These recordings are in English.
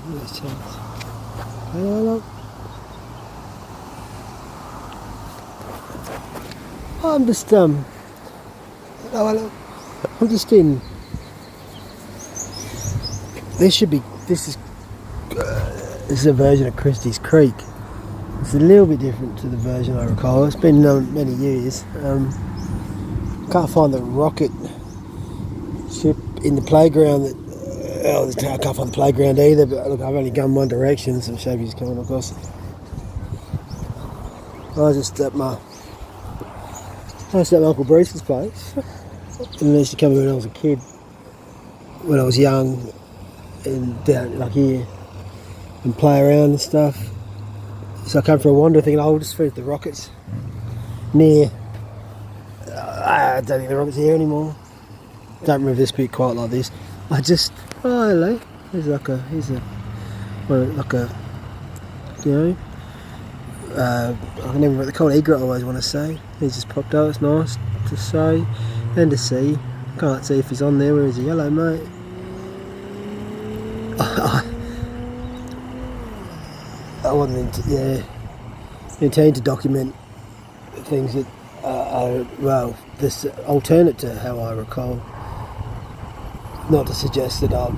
Nice chance. Hello. I'm just hello. I'm just in. This is a version of Christie's Creek. It's a little bit different to the version I recall. It's been many years. Can't find the rocket ship in the playground. I can't find the playground either. But look, I've only gone one direction, so Shabby's coming across. I was just at my Uncle Bruce's place, and I used to come here when I was a kid, when I was young, and down like here, and play around and stuff. So I came for a wander thinking, I'll just feed the rockets near. I don't think the rockets here anymore. Don't remember this bit quite like this. I just, oh hello. Here's a, you know, I can never remember the called egret I always want to say. He's just popped up. It's nice to say and to see. Can't see if he's on there. Where is he? Hello, mate. I wasn't intending to document things that are, well, this alternate to how I recall. Not to suggest that I'm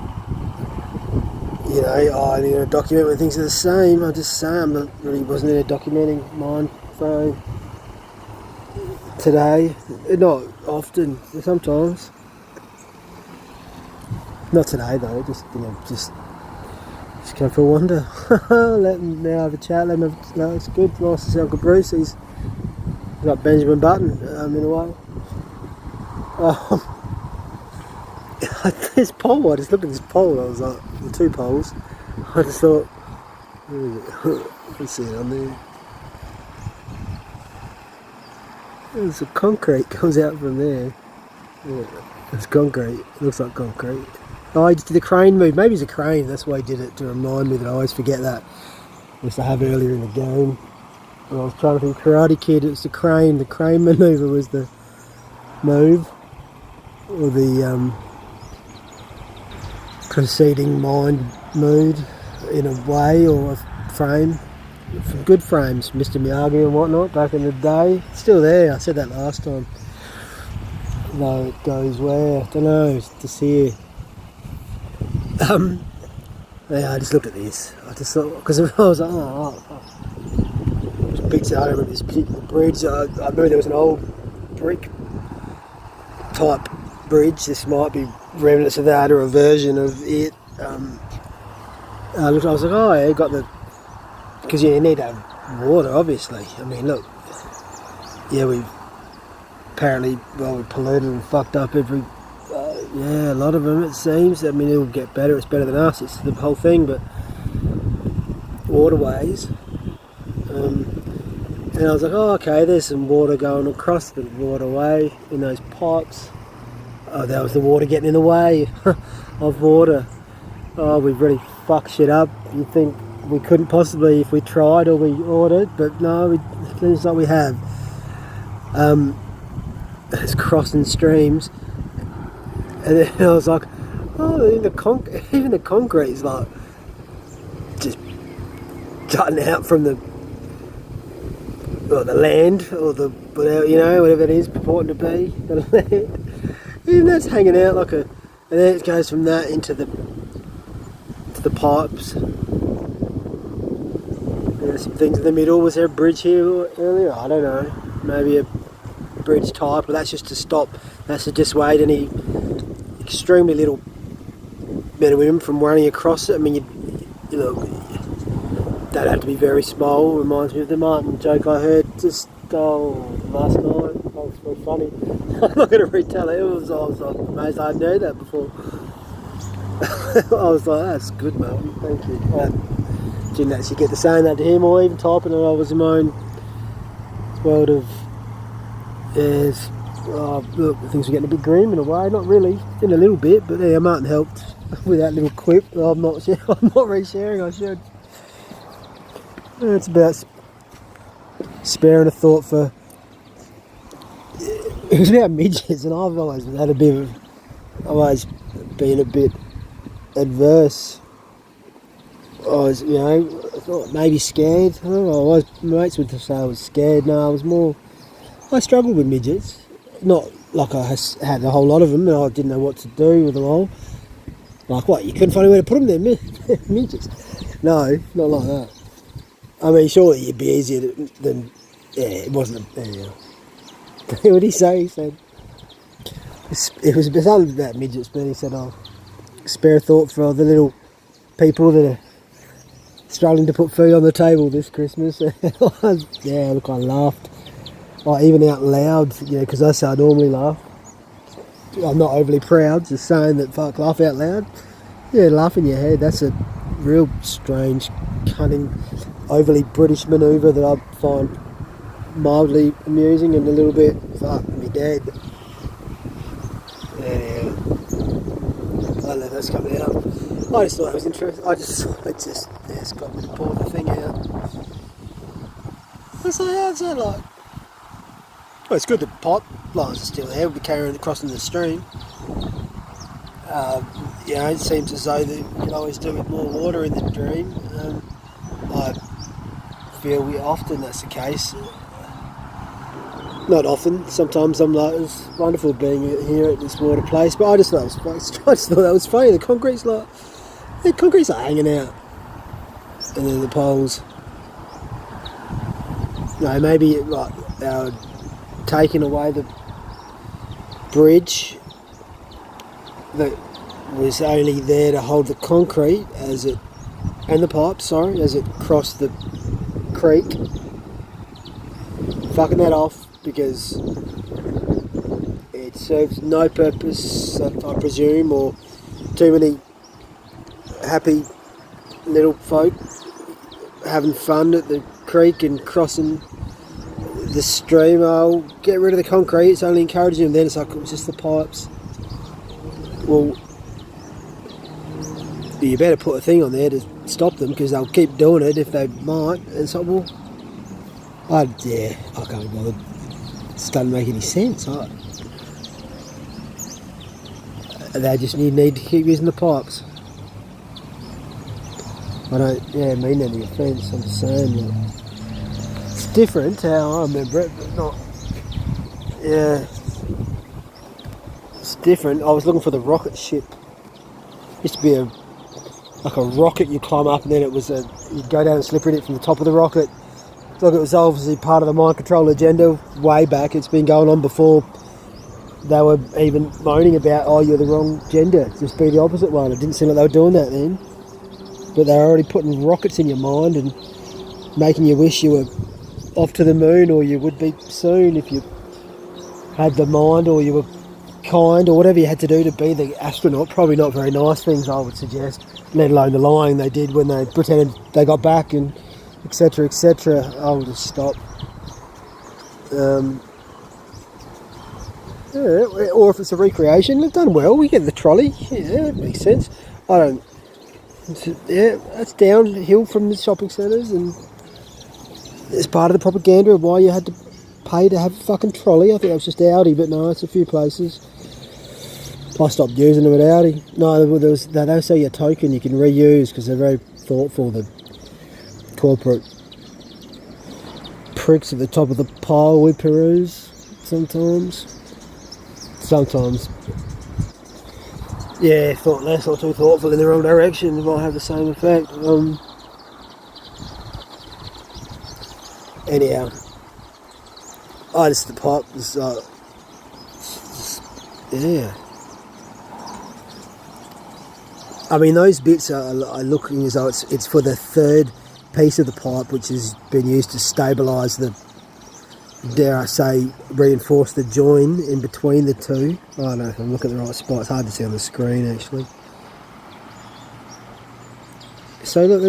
going to document when things are the same. I just say I really wasn't in a documenting mind frame today. Not often, sometimes. Not today though. Just go for a wander. Let him now have a chat. Let him have, no, it's good. Nice to see Uncle Bruce. He's got Benjamin Button in a way. This pole, I just looked at this pole, I was like, the two poles, I just thought, let's see it on there. There's a concrete comes out from there. Yeah, it's concrete, it looks like concrete. Oh, he just did the crane move, maybe it's a crane, that's why he did it, to remind me that I always forget that. I used to have earlier in the game, when I was trying to think Karate Kid, it was the crane manoeuvre was the move, or the preceding mind mood in a way, or a frame. Good frames, Mr. Miyagi and whatnot back in the day. Still there, I said that last time. Though it goes where, I don't know, it's just here. Yeah, I just looked at this. I just thought, because I was like, bits, I don't remember this particular bridge. I remember there was an old brick type bridge. This might be remnants of that or a version of it. I was like, oh yeah, got the, because you need to have water, obviously. I mean, look, yeah, we've apparently, well, we polluted and fucked up every, a lot of them, it seems. I mean, it'll get better, it's better than us, it's the whole thing, but waterways. And I was like, oh, okay, there's some water going across the waterway in those pipes. Oh, that was the water getting in the way of water. Oh, we've really fucked shit up. You'd think we couldn't possibly if we tried or we ordered, but no, it seems like we have. It's crossing streams. And then I was like, oh, even the concrete is like just jutting out from the land, or the, whatever it is purporting to be, the land. Even that's hanging out like a, and then it goes from that into the pipes. There's some things in the middle. Was there a bridge here earlier? I don't know. Maybe a bridge type, but that's just to stop. That's to dissuade any extremely little men and women from running across it. I mean, you know, that'd have to be very small. Reminds me of the Martin joke I heard just last night. That was very funny. I'm not going to retell it. I was like amazed I hadn't heard that before. I was like, that's good, Martin. Thank you. I didn't actually get to saying that to him or even typing it. I was in my own world of, look, things were getting a bit grim in a way. Not really, in a little bit, but yeah, Martin helped with that little quip. I'm not re-sharing, I should. It's about sparing a thought for, it was about midgets, and I've always had always been a bit adverse I was, you know, I thought maybe scared. I don't know, my mates would say I was scared. No, I was more, I struggled with midgets. Not like I had a whole lot of them and I didn't know what to do with them all. Like what, you couldn't find anywhere to put them there, midgets? No, not like that. I mean, surely it'd be easier than yeah, it wasn't, yeah. What did he say? He said, it was something about midgets, but he said, oh, spare a thought for the little people that are struggling to put food on the table this Christmas. Yeah, look, I laughed. Like, even out loud, you know, because that's how I normally laugh. I'm not overly proud, just saying that, fuck, laugh out loud. Yeah, laugh in your head. That's a real strange, cunning, overly British manoeuvre that I find mildly amusing and a little bit, fuck me dead. Yeah. I don't know if that's coming out. I just thought it was interesting. It's got me to pull the thing out. I say, how's that like? Well, it's good that pot lines are still there. We'll be carrying crossing the stream. You know, it seems as though that you can always do with more water in the dream. I feel often that's the case. Not often. Sometimes I'm like, it's wonderful being here at this water place, but I just thought that was funny. The concrete's like hanging out, and then the poles. No, maybe like taking away the bridge that was only there to hold the concrete and the pipes, as it crossed the creek. Fucking that off because it serves no purpose, I presume, or too many happy little folk having fun at the creek and crossing the stream. I'll get rid of the concrete, it's only encouraging them. Then it's like, it was just the pipes. Well, you better put a thing on there to stop them because they'll keep doing it if they might. And it's like, well, I can't be bothered. It doesn't make any sense. They just need to keep using the pipes. I don't mean any offence, I'm just saying that it's different how I remember it, but not, yeah, it's different. I was looking for the rocket ship. It used to be like a rocket you climb up, and then it was you'd go down and slip in it from the top of the rocket. Look, it was obviously part of the mind control agenda way back. It's been going on before they were even moaning about, oh, you're the wrong gender, just be the opposite one. It didn't seem like they were doing that then. But they're already putting rockets in your mind and making you wish you were off to the moon, or you would be soon if you had the mind, or you were kind, or whatever you had to do to be the astronaut. Probably not very nice things, I would suggest, let alone the lying they did when they pretended they got back and etc, etc. I'll just stop. Or if it's a recreation, they've done well. We get the trolley. Yeah, it makes sense. That's downhill from the shopping centres, and it's part of the propaganda of why you had to pay to have a fucking trolley. I think it was just Audi, but no, it's a few places. I stopped using them at Audi. No, they sell you a token you can reuse because they're very thoughtful. The corporate pricks at the top of the pile we peruse sometimes. Yeah, thoughtless or too thoughtful in the wrong direction, it might have the same effect. Anyhow, the pipe was yeah. I mean, those bits are looking as though it's for the third piece of the pipe, which has been used to stabilise the, dare I say, reinforce the join in between the two. I don't know if I'm looking at the right spot. It's hard to see on the screen, actually. So look,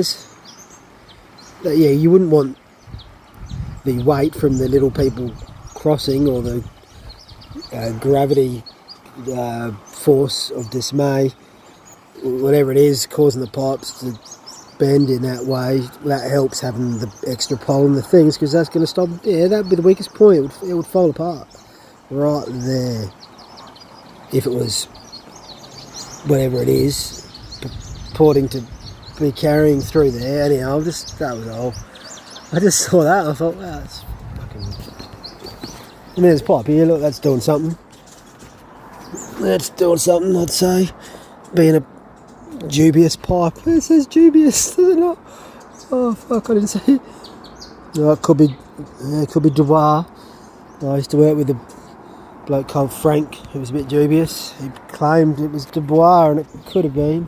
you wouldn't want the weight from the little people crossing, or the gravity force of dismay, whatever it is, causing the pipes to bend in that way. That helps, having the extra pole in the things, because that's going to stop. Yeah, that would be the weakest point. It would fall apart right there if it was whatever it is purporting to be carrying through there. Anyhow, that was all. I just saw that and I thought, wow, that's fucking... I mean, there's a pipe here, look, that's doing something. That's doing something, I'd say. Being a dubious pipe. It says dubious, does it not? Oh, fuck, I didn't see it. No, it could be dubious. I used to work with a bloke called Frank, who was a bit dubious. He claimed it was dubious, and it could have been.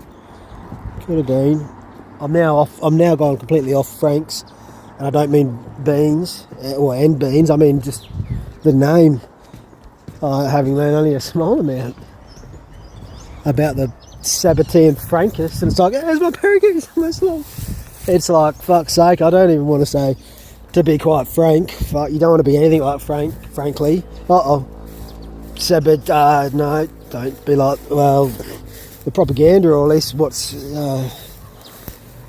Could have been. I'm now gone completely off Frank's, and I don't mean beans and beans. I mean just the name. Having learned only a small amount about the Sabbatean Francus, and it's like, there's my parakeets. It's like, fuck's sake, I don't even want to say, to be quite frank, fuck, you don't want to be anything like Frank, frankly. Sabbat, no, don't be like, well, the propaganda, or at least what's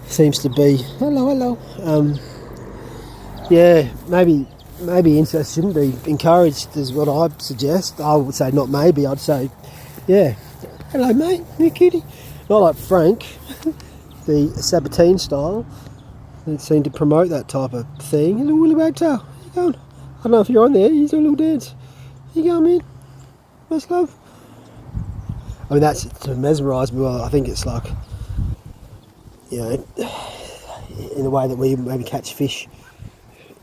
seems to be, hello, yeah, maybe incest shouldn't be encouraged, is what I'd suggest. I would say not maybe, I'd say, yeah, hello mate, you cutie. Not like Frank, the Sabbatine style. They seem to promote that type of thing. Hello Willy Wagtail, how you going? I don't know if you're on there, you do a little dance. How you going, man? Nice love. I mean, that's to mesmerise me. Well, I think it's like, you know, in the way that we maybe catch fish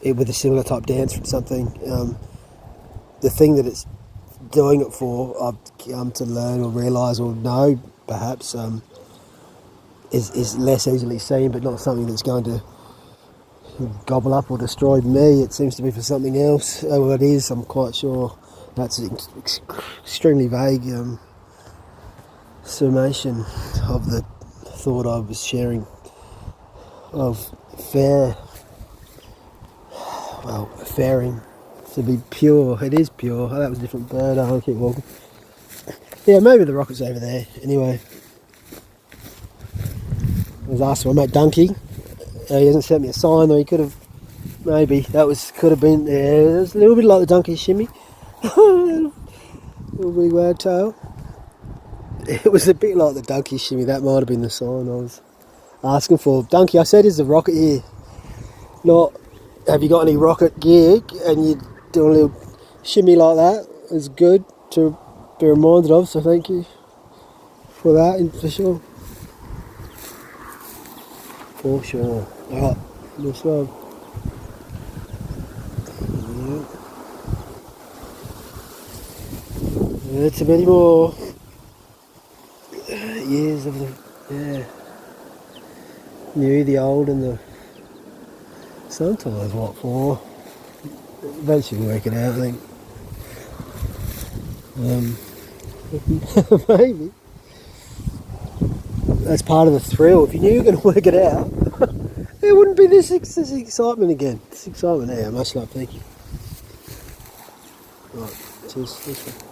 with a similar type dance from something. The thing that it's doing it for, I've come to learn or realise or know, perhaps, is less easily seen, but not something that's going to gobble up or destroy me. It seems to be for something else. Well, it is, I'm quite sure. That's an extremely vague summation of the thought I was sharing of fairing to be pure. It is pure. Oh, that was a different bird. I'll keep walking. Yeah, maybe the rocket's over there. Anyway, I was asking my mate Dunky. He hasn't sent me a sign, though. He could have. Maybe could have been there. Yeah, it was a little bit like the Dunky shimmy. Little big wagtail. It was a bit like the Dunky shimmy. That might have been the sign I was asking for. Dunky, I said, is the rocket here? Not, have you got any rocket gear? And you do a little shimmy like that. It's good to be reminded of, so thank you for that, for sure. For sure. Alright, this one. Yeah. Too many more years of the, new, the old, and the sometimes what for. Eventually work it out, I think. Maybe. That's part of the thrill. If you knew you were going to work it out, there wouldn't be this excitement again. This excitement there. Much love, thank you. Right, cheers. This one.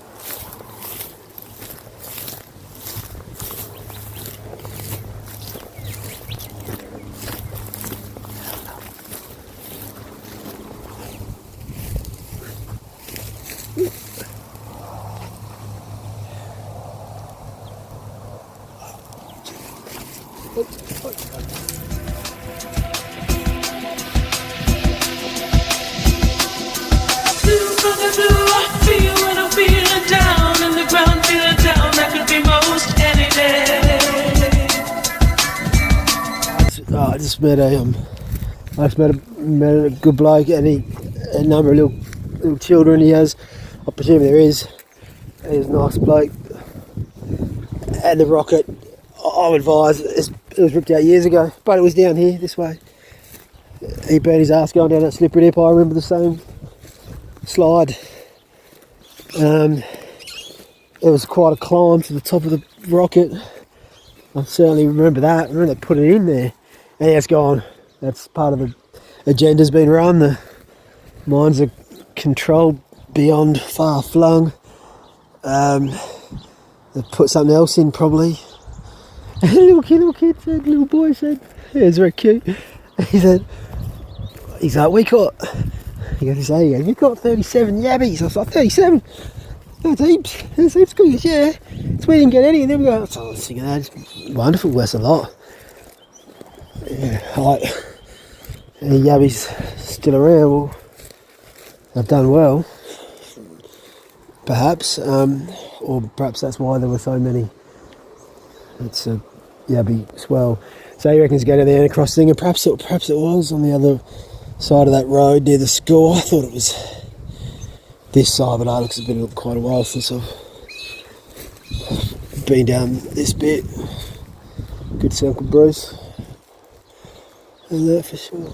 I just met a good bloke, and a number of little children he has. I presume there is. He's a nice bloke. And the rocket, I'm advised, it was ripped out years ago, but it was down here this way. He burned his ass going down that slippery dip. I remember the same slide. It was quite a climb to the top of the rocket. I certainly remember that. I remember they put it in there. And it's gone. That's part of the agenda's been run. The minds are controlled beyond far flung. They've put something else in probably. And little boy said, yeah, it's very cute. He's like, we got 37 yabbies. I was like, 37? That's heaps. That's heaps good. Yeah. So we didn't get any. And then we go, oh, I was thinking, that's wonderful. That's a lot. Yeah, like any yabbies still around, well, they've done well, perhaps, or perhaps that's why there were so many. It's a yabby swell. So he reckons go down there and across thing, and perhaps it was on the other side of that road near the school. I thought it was this side, but it looks a bit quite a while since I've been down this bit. Good to see Uncle Bruce. And that for sure.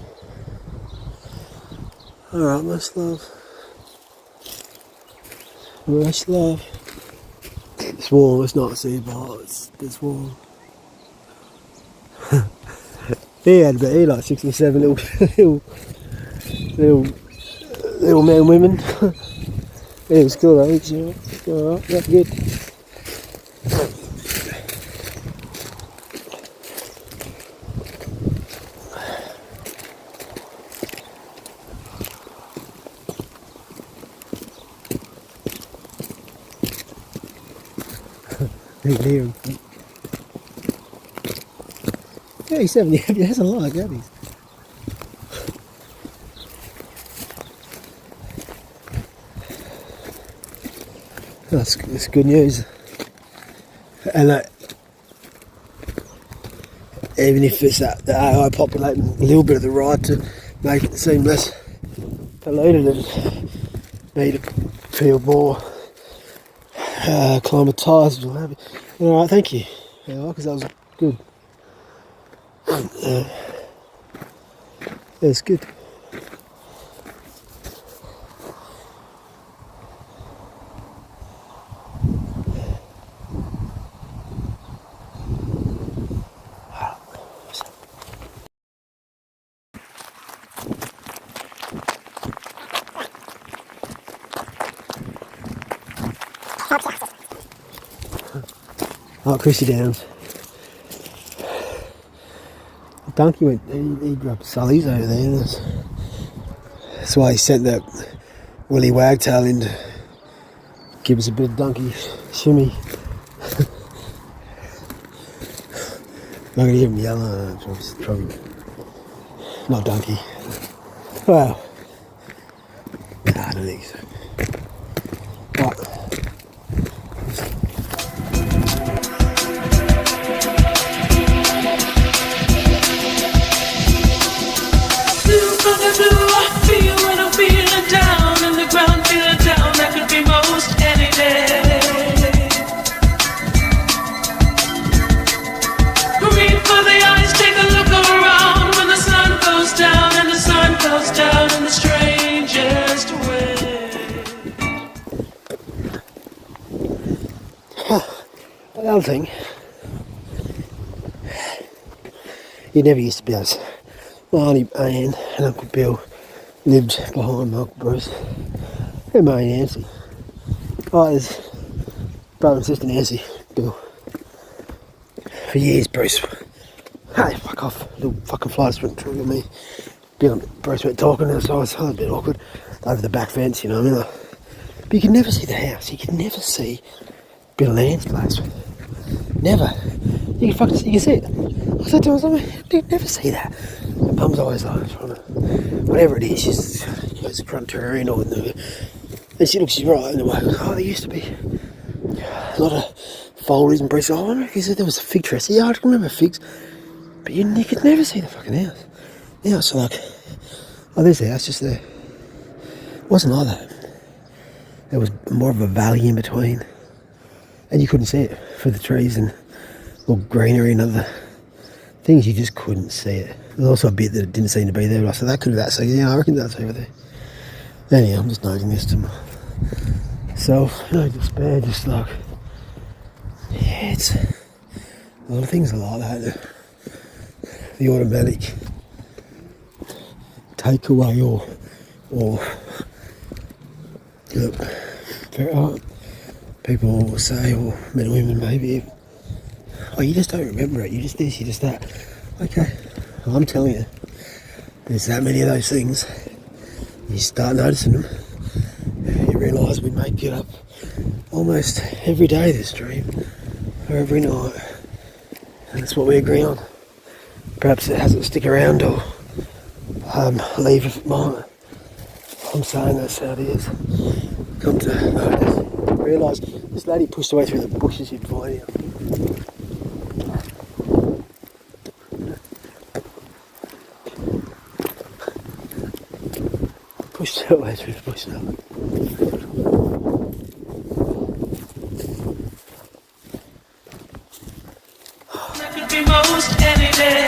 Alright, much love. Much love. It's warm, it's not sea bar, it's warm. He like 67 little men and women. It was cool though, it's alright, that's good. You can hear him. Yeah, he's 70, that's a lot of gabbies. That's good news. And even if it's that AI populating a little bit of the ride to make it seem less polluted and me to feel more acclimatised and happy. Alright, thank you. Because that was good. It's good. Oh, Chrissy Downs. Dunky went, he grabbed Sully's over there. That's why he sent that Willy Wagtail in to give us a bit of Dunky shimmy. I'm not going to hear him yell, probably not Dunky. Well, nah, I don't think so. Right. Another thing, you never used to be able to. My Auntie Anne and Uncle Bill lived behind my Uncle Bruce and my Aunt Nancy. Oh, there's brother and sister Nancy, Bill. For years, Bruce. Hey, fuck off. Little fucking flies went through me. Bill and Bruce went talking, and so I was a bit awkward. Over the back fence, you know what I mean? But you could never see the house. You could never see Bill and Ann's place. Never. You can see it. I said to her, you never see that. And Mum's always like, whatever it is, she goes to contrarian or and she looks right in the way. Oh, there used to be a lot of foliage and bricks. I wonder if he said there was a fig tree. I said, yeah, I can remember figs. But you could never see the fucking house. Now it's like, oh, there's the house just there. It wasn't like that. There was more of a valley in between. And you couldn't see it for the trees and all greenery and other things. You just couldn't see it. There was also a bit that didn't seem to be there. But I said, that could be that. So yeah, I reckon that's over there. Anyhow, I'm just noting this to myself. No despair, just like, yeah, it's a lot of things are like that. The automatic takeaway or you know, people will say, or men and women maybe, oh, you just don't remember it, you just this, you just that. Okay, well, I'm telling you, there's that many of those things. You start noticing them, you realise we make it up almost every day, this dream, or every night, and that's what we agree on. Perhaps it hasn't stick around or leave if I'm saying that's how it is. Come to realise this lady pushed her way through the bushes in find here. Pushed her way through the bushes. Most any day.